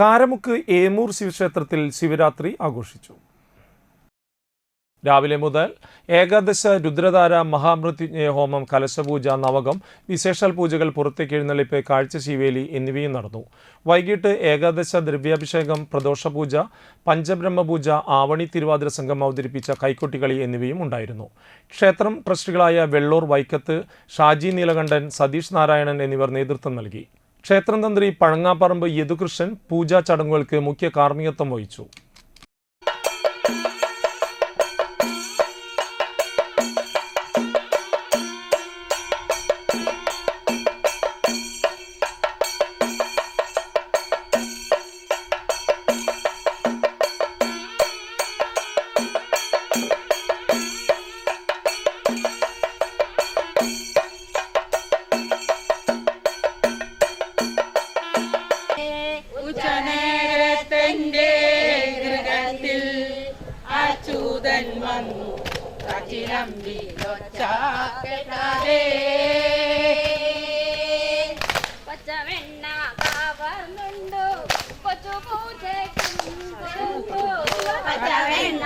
കാരമുക്ക് ഏമൂർ ശിവക്ഷേത്രത്തിൽ ശിവരാത്രി ആഘോഷിച്ചു. രാവിലെ മുതൽ ഏകാദശ രുദ്രധാര മഹാമൃത്യുഞ്ജയ ഹോമം, കലശപൂജ, നവകം, വിശേഷാൽ പൂജകൾ, പുറത്തേക്ക് എഴുന്നള്ളിപ്പ്, കാഴ്ച ശീവേലി എന്നിവയും നടന്നു. വൈകിട്ട് ഏകാദശ ദ്രവ്യാഭിഷേകം, പ്രദോഷപൂജ, പഞ്ചബ്രഹ്മപൂജ, ആവണി തിരുവാതിര സംഘം അവതരിപ്പിച്ച കൈക്കൊട്ടിക്കളി എന്നിവയും ഉണ്ടായിരുന്നു. ക്ഷേത്രം ട്രസ്റ്റികളായ വെള്ളൂർ വൈക്കത്ത്, ഷാജി നീലകണ്ഠൻ, സതീഷ് നാരായണൻ എന്നിവർ നേതൃത്വം നൽകി. ക്ഷേത്രം തന്ത്രി പഴങ്ങാപ്പറമ്പ് യദുകൃഷ്ണൻ പൂജാ ചടങ്ങുകൾക്ക് മുഖ്യ കാർമ്മികത്വം വഹിച്ചു. അച്യുതൻ വന്നു പച്ചവെണ്ണ കാവർന്നുണ്ടോ കൊച്ചു പൂജയ്ക്കും പച്ചവെണ്ണ